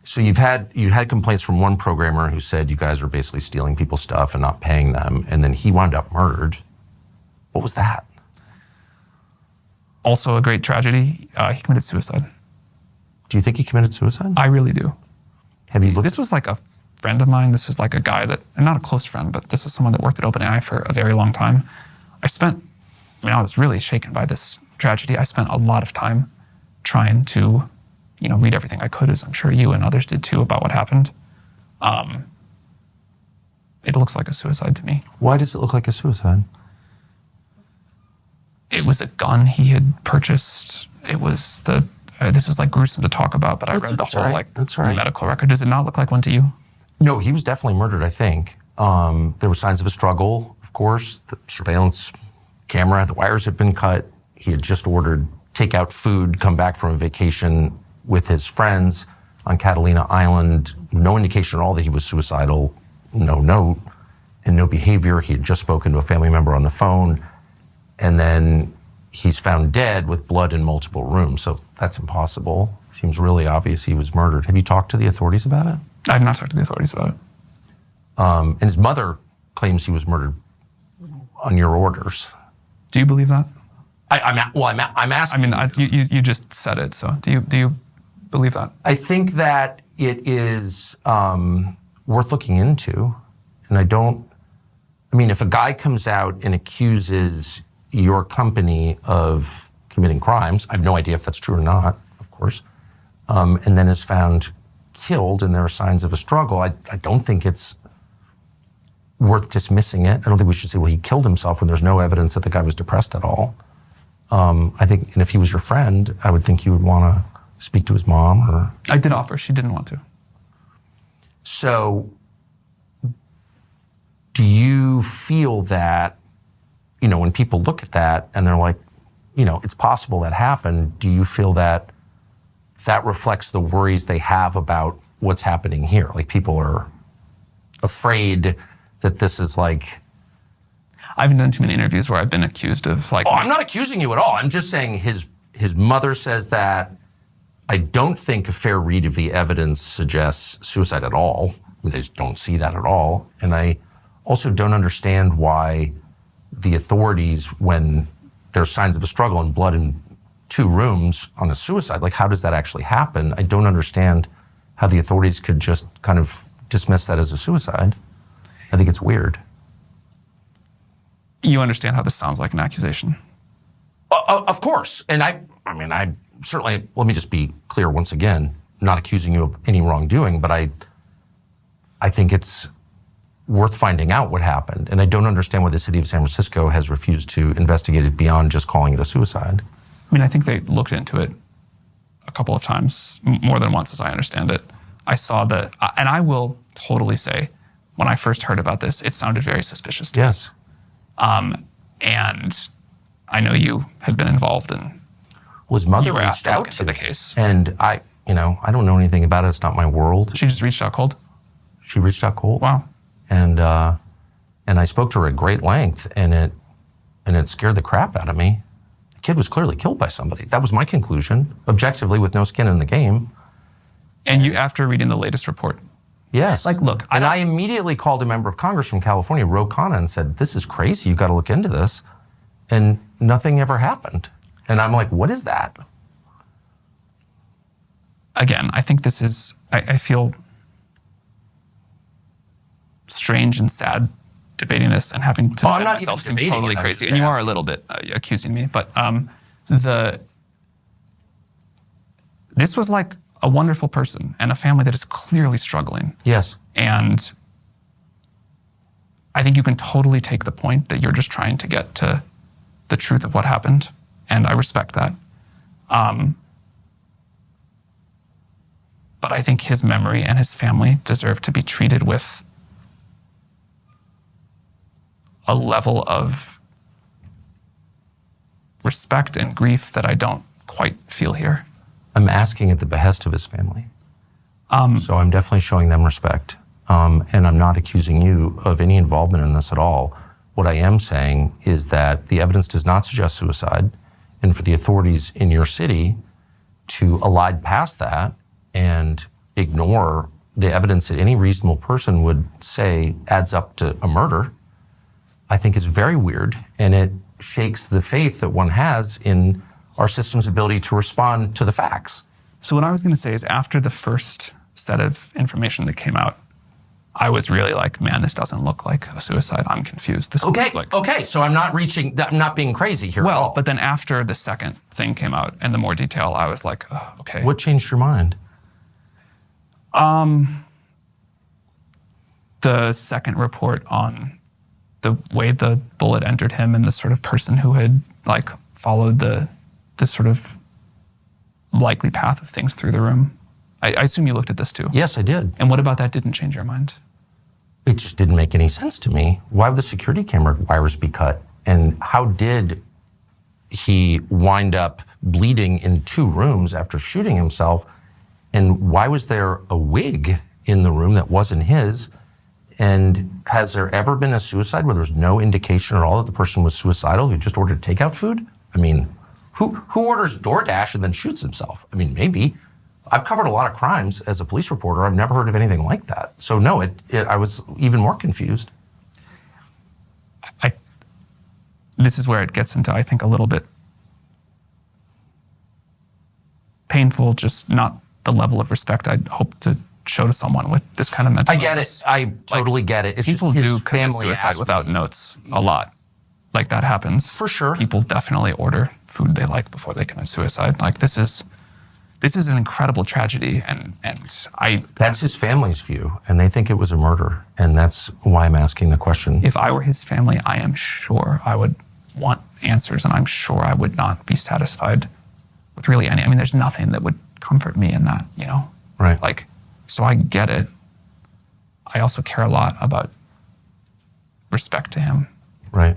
So you had complaints from one programmer who said you guys are basically stealing people's stuff and not paying them, and then he wound up murdered. What was that? Also a great tragedy. He committed suicide. Do you think he committed suicide? I really do. Have you looked? This was like a friend of mine. This is like a guy that, and not a close friend, but this is someone that worked at OpenAI for a very long time. I was really shaken by this tragedy. I spent a lot of time trying to, read everything I could, as I'm sure you and others did too, about what happened. It looks like a suicide to me. Why does it look like a suicide? It was a gun he had purchased. It was this is like gruesome to talk about, but I read the whole medical record. Does it not look like one to you? No, he was definitely murdered, I think. There were signs of a struggle, of course. The surveillance camera, the wires had been cut. He had just ordered takeout food, come back from a vacation with his friends on Catalina Island. No indication at all that he was suicidal. No note and no behavior. He had just spoken to a family member on the phone. And then he's found dead with blood in multiple rooms. So that's impossible. Seems really obvious he was murdered. Have you talked to the authorities about it? I have not talked to the authorities about it. And his mother claims he was murdered on your orders. Do you believe that? I'm asking. You just said it. So do you believe that? I think that it is worth looking into. And if a guy comes out and accuses your company of committing crimes, I have no idea if that's true or not, of course, and then is found killed and there are signs of a struggle, I don't think it's worth dismissing it. I don't think we should say, well, he killed himself when there's no evidence that the guy was depressed at all. I think, and if he was your friend, I would think you would want to speak to his mom or... I did offer, she didn't want to. So, do you feel that, when people look at that and they're like, it's possible that happened, do you feel that that reflects the worries they have about what's happening here? Like, people are afraid that this is like... I haven't done too many interviews where I've been accused of like... Oh, I'm not accusing you at all. I'm just saying his mother says that. I don't think a fair read of the evidence suggests suicide at all. I just don't see that at all. And I also don't understand why the authorities, when there's signs of a struggle and blood in 2 rooms on a suicide, like, how does that actually happen? I don't understand how the authorities could just kind of dismiss that as a suicide. I think it's weird. You understand how this sounds like an accusation? Of course. And I certainly, let me just be clear once again, not accusing you of any wrongdoing, but I think it's worth finding out what happened. And I don't understand why the city of San Francisco has refused to investigate it beyond just calling it a suicide. I think they looked into it a couple of times, more than once as I understand it. I saw and I will totally say, when I first heard about this, it sounded very suspicious to me. Yes. And I know you had been involved in... Well, his mother reached out to the case. And I don't know anything about it. It's not my world. She just reached out cold? She reached out cold. Wow. And I spoke to her at great length, and it scared the crap out of me. The kid was clearly killed by somebody. That was my conclusion, objectively, with no skin in the game. And you, after reading the latest report? Yes. Look. I immediately called a member of Congress from California, Ro Khanna, and said, this is crazy. You've got to look into this. And nothing ever happened. And I'm like, what is that? Again, I think this is, I feel strange and sad debating this and having to defend myself seems totally crazy. And you are a little bit accusing me. But this was like a wonderful person and a family that is clearly struggling. Yes. And I think you can totally take the point that you're just trying to get to the truth of what happened. And I respect that. But I think his memory and his family deserve to be treated with a level of respect and grief that I don't quite feel here. I'm asking at the behest of his family. So I'm definitely showing them respect. And I'm not accusing you of any involvement in this at all. What I am saying is that the evidence does not suggest suicide, and for the authorities in your city to elide past that and ignore the evidence that any reasonable person would say adds up to a murder, I think is very weird, and it shakes the faith that one has in our system's ability to respond to the facts. So what I was going to say is, after the first set of information that came out, I was really like, man, this doesn't look like a suicide. I'm confused. This looks like... Okay, so I'm not being crazy here at all. But then after the second thing came out and the more detail, I was like, oh, okay. What changed your mind? The second report on the way the bullet entered him and the sort of person who had like followed the sort of likely path of things through the room. I assume you looked at this too. Yes, I did. And what about that didn't change your mind? It just didn't make any sense to me. Why would the security camera wires be cut? And how did he wind up bleeding in 2 rooms after shooting himself? And why was there a wig in the room that wasn't his? And has there ever been a suicide where there's no indication at all that the person was suicidal, who just ordered takeout food? I mean, who orders DoorDash and then shoots himself? I mean, maybe. I've covered a lot of crimes as a police reporter. I've never heard of anything like that. So no, I was even more confused. This is where it gets into, I think, a little bit painful, just not the level of respect I'd hope to show to someone with this kind of mental illness. I get it. I totally get it. It's people just do commit suicide without notes a lot. Like, that happens. For sure. People definitely order food they like before they commit suicide. Like, this is an incredible tragedy, and That's his family's view, and they think it was a murder, and that's why I'm asking the question. If I were his family, I am sure I would want answers, and I'm sure I would not be satisfied with really any. I mean, there's nothing that would comfort me in that, you know? Right. Like, so I get it. I also care a lot about respect to him. Right.